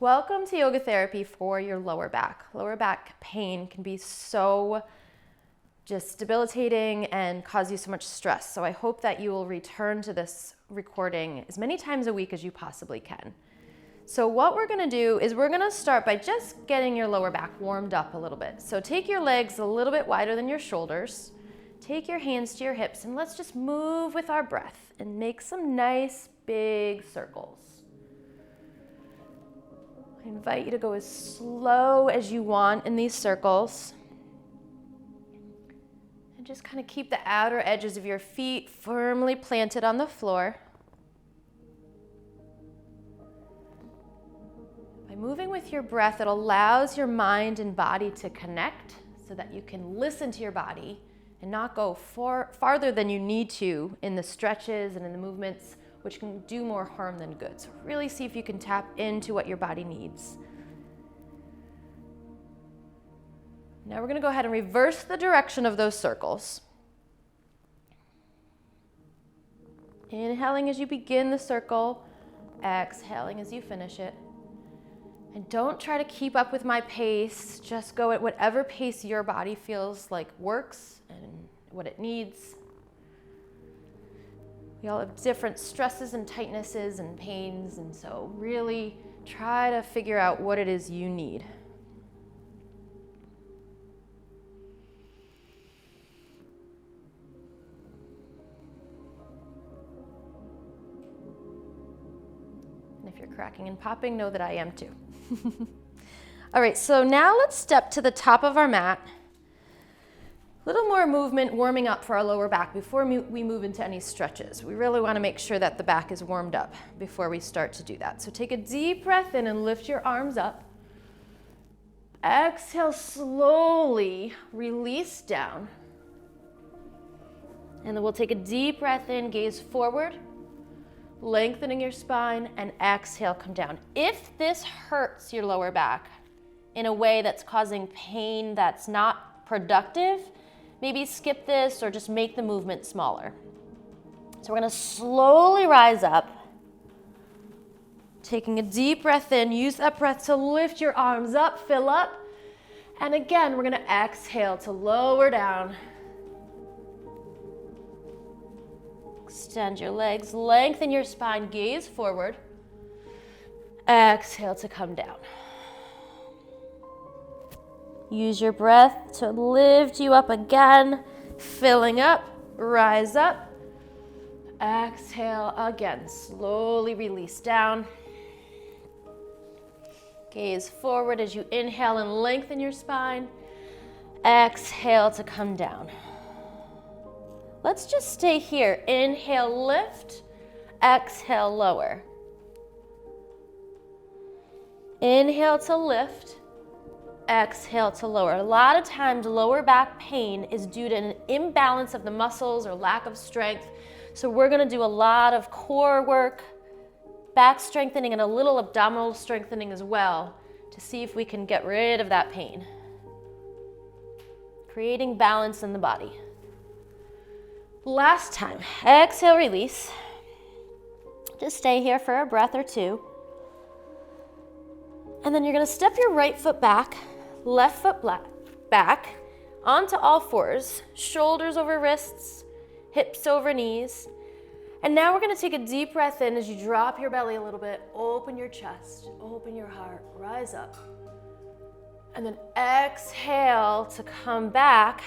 Welcome to yoga therapy for your lower back. Lower back pain can be so just debilitating and cause you so much stress. So I hope that you will return to this recording as many times a week as you possibly can. So what we're gonna do is we're gonna start by just getting your lower back warmed up a little bit. So take your legs a little bit wider than your shoulders. Take your hands to your hips and let's just move with our breath and make some nice big circles. I invite you to go as slow as you want in these circles. And just kind of keep the outer edges of your feet firmly planted on the floor. By moving with your breath, it allows your mind and body to connect so that you can listen to your body and not go farther than you need to in the stretches and in the movements, which can do more harm than good. So really see if you can tap into what your body needs. Now we're gonna go ahead and reverse the direction of those circles. Inhaling as you begin the circle, exhaling as you finish it. And don't try to keep up with my pace, just go at whatever pace your body feels like works and what it needs. We all have different stresses and tightnesses and pains, and so really try to figure out what it is you need. And if you're cracking and popping, know that I am too. All right, so now let's step to the top of our mat. A little more movement, warming up for our lower back before we move into any stretches. We really want to make sure that the back is warmed up before we start to do that. So take a deep breath in and lift your arms up. Exhale, slowly release down. And then we'll take a deep breath in, gaze forward, lengthening your spine, and exhale, come down. If this hurts your lower back in a way that's causing pain that's not productive, maybe skip this or just make the movement smaller. So we're gonna slowly rise up, taking a deep breath in, use that breath to lift your arms up, fill up, and again, we're gonna exhale to lower down. Extend your legs, lengthen your spine, gaze forward. Exhale to come down. Use your breath to lift you up again, filling up, rise up. Exhale again, slowly release down. Gaze forward as you inhale and lengthen your spine. Exhale to come down. Let's just stay here. Inhale, lift. Exhale, lower. Inhale to lift. Exhale to lower. A lot of times lower back pain is due to an imbalance of the muscles or lack of strength. So we're gonna do a lot of core work, back strengthening, and a little abdominal strengthening as well to see if we can get rid of that pain. Creating balance in the body. Last time, exhale, release. Just stay here for a breath or two. And then you're gonna step your right foot back, left foot back, onto all fours, shoulders over wrists, hips over knees. And now we're gonna take a deep breath in as you drop your belly a little bit, open your chest, open your heart, rise up. And then exhale to come back,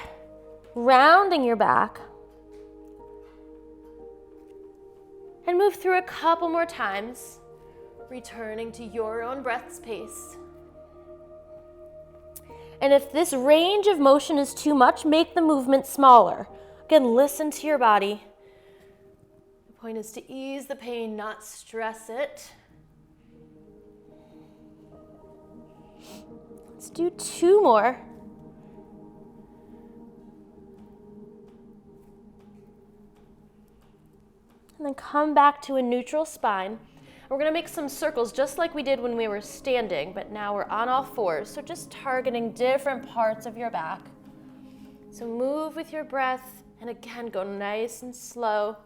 rounding your back. And move through a couple more times, returning to your own breath's pace. And if this range of motion is too much, make the movement smaller. Again, listen to your body. The point is to ease the pain, not stress it. Let's do two more. And then come back to a neutral spine. We're gonna make some circles just like we did when we were standing, but now we're on all fours. So just targeting different parts of your back. So move with your breath, and again, go nice and slow.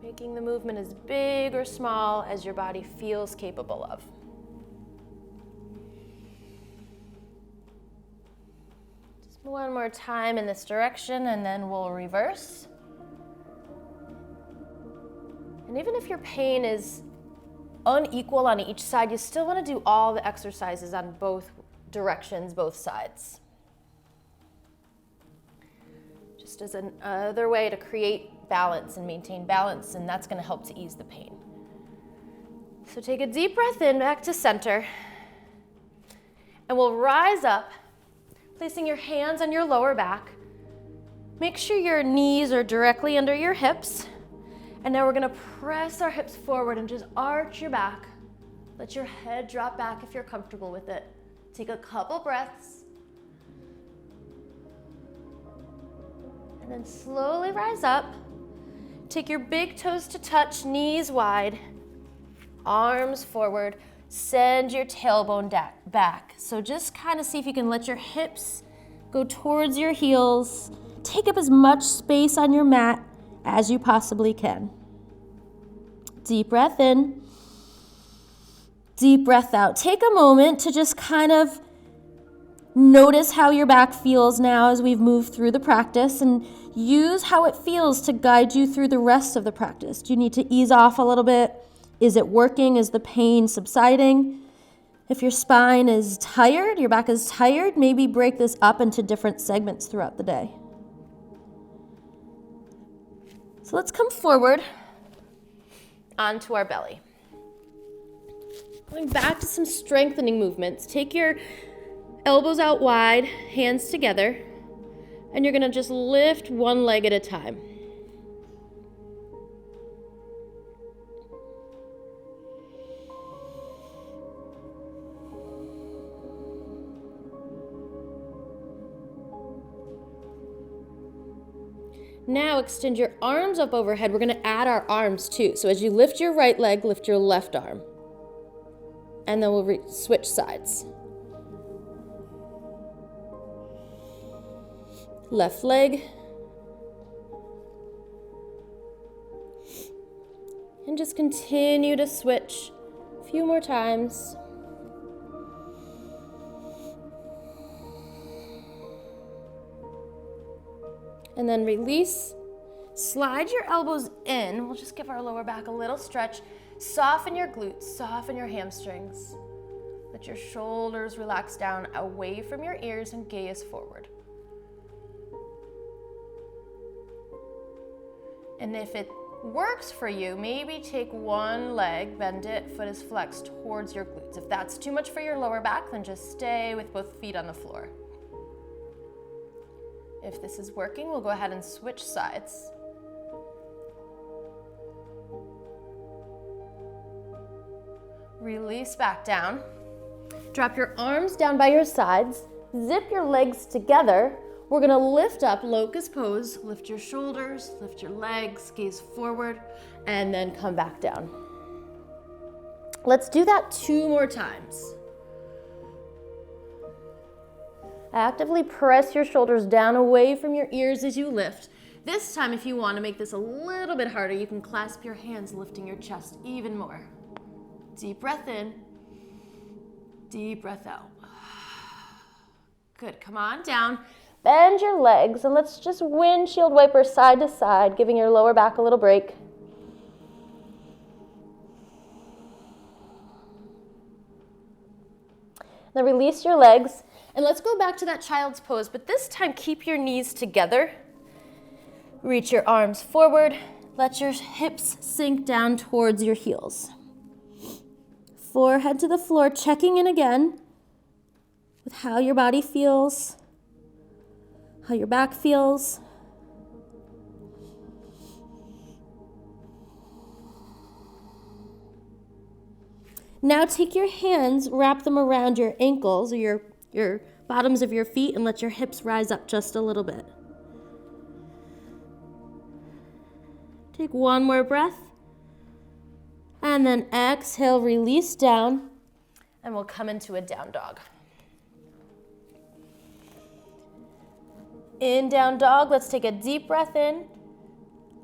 Making the movement as big or small as your body feels capable of. Just one more time in this direction and then we'll reverse. And even if your pain is unequal on each side, you still want to do all the exercises on both directions, both sides. Just as another way to create balance and maintain balance, and that's going to help to ease the pain. So take a deep breath in back to center, and we'll rise up, placing your hands on your lower back. Make sure your knees are directly under your hips, and now we're going to press our hips forward and just arch your back. Let your head drop back if you're comfortable with it. Take a couple breaths. And then slowly rise up. Take your big toes to touch, knees wide, arms forward. Send your tailbone back. So just kind of see if you can let your hips go towards your heels. Take up as much space on your mat as you possibly can. Deep breath in. Deep breath out. Take a moment to just kind of notice how your back feels now as we've moved through the practice, and use how it feels to guide you through the rest of the practice. Do you need to ease off a little bit? Is it working? Is the pain subsiding? If your spine is tired, your back is tired, maybe break this up into different segments throughout the day. So let's come forward onto our belly. Going back to some strengthening movements. Take your elbows out wide, hands together, and you're gonna just lift one leg at a time. Now extend your arms up overhead. We're gonna add our arms too. So as you lift your right leg, lift your left arm. And then we'll switch sides. Left leg. And just continue to switch a few more times. And then release. Slide your elbows in. We'll just give our lower back a little stretch. Soften your glutes, soften your hamstrings. Let your shoulders relax down away from your ears and gaze forward. And if it works for you, maybe take one leg, bend it, foot is flexed towards your glutes. If that's too much for your lower back, then just stay with both feet on the floor. If this is working, we'll go ahead and switch sides. Release back down. Drop your arms down by your sides. Zip your legs together. We're gonna lift up, locust pose. Lift your shoulders, lift your legs, gaze forward, and then come back down. Let's do that 2 more times. Actively press your shoulders down away from your ears as you lift. This time, if you want to make this a little bit harder, you can clasp your hands, lifting your chest even more. Deep breath in, deep breath out. Good, come on down. Bend your legs, and let's just windshield wiper side to side, giving your lower back a little break. Then release your legs, and let's go back to that child's pose, but this time keep your knees together. Reach your arms forward. Let your hips sink down towards your heels. Forehead to the floor, checking in again with how your body feels, how your back feels. Now take your hands, wrap them around your ankles or your bottoms of your feet, and let your hips rise up just a little bit. Take one more breath. And then exhale, release down, and we'll come into a down dog. In down dog, let's take a deep breath in.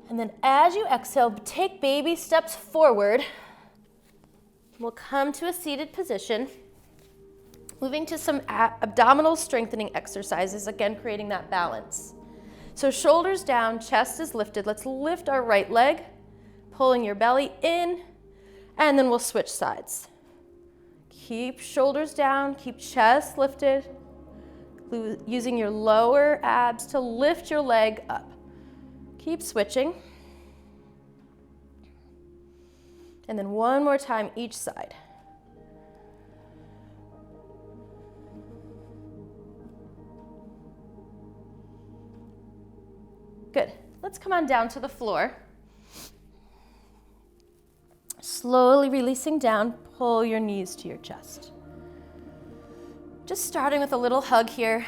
And then as you exhale, take baby steps forward. We'll come to a seated position, moving to some abdominal strengthening exercises, again creating that balance. So shoulders down, chest is lifted. Let's lift our right leg, pulling your belly in, and then we'll switch sides. Keep shoulders down, keep chest lifted, using your lower abs to lift your leg up. Keep switching. And then one more time each side. Good. Let's come on down to the floor. Slowly releasing down, pull your knees to your chest. Just starting with a little hug here.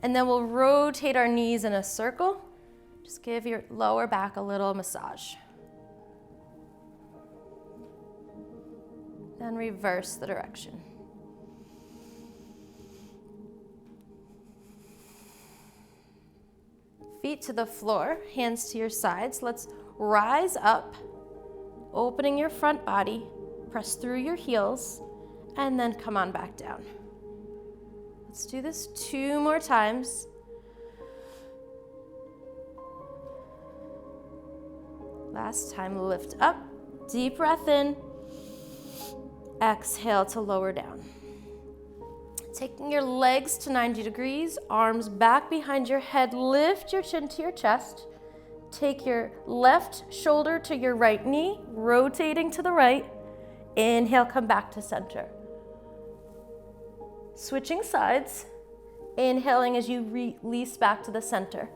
And then we'll rotate our knees in a circle. Just give your lower back a little massage. Then reverse the direction. Feet to the floor, hands to your sides. Let's rise up, opening your front body, press through your heels, and then come on back down. Let's do this 2 more times. Last time, lift up, deep breath in, exhale to lower down. Taking your legs to 90 degrees, arms back behind your head, lift your chin to your chest. Take your left shoulder to your right knee, rotating to the right. Inhale, come back to center. Switching sides, inhaling as you release back to the center.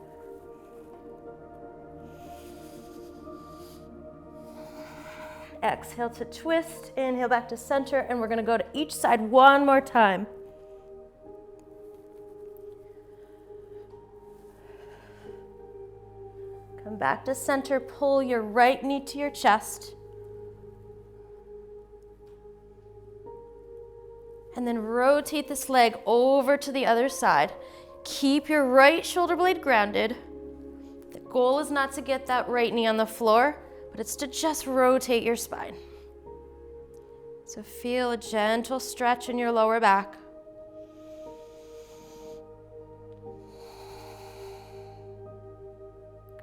Exhale to twist, inhale back to center, and we're gonna go to each side one more time. Come back to center, pull your right knee to your chest. And then rotate this leg over to the other side. Keep your right shoulder blade grounded. The goal is not to get that right knee on the floor, but it's to just rotate your spine. So feel a gentle stretch in your lower back.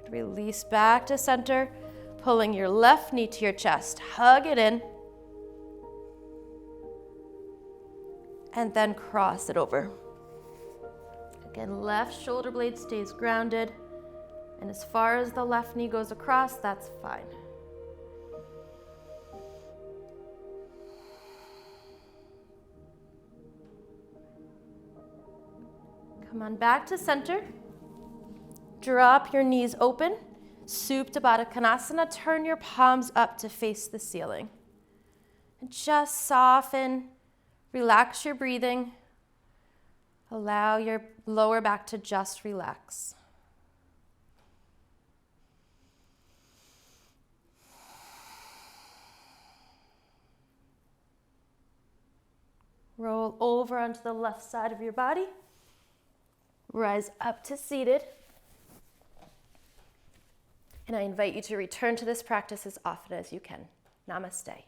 Release back to center, pulling your left knee to your chest. Hug it in. And then cross it over. Again, left shoulder blade stays grounded. And as far as the left knee goes across, that's fine. Come on back to center. Drop your knees open. Supta Baddha Konasana. Turn your palms up to face the ceiling. And just soften, relax your breathing. Allow your lower back to just relax. Roll over onto the left side of your body. Rise up to seated. And I invite you to return to this practice as often as you can. Namaste.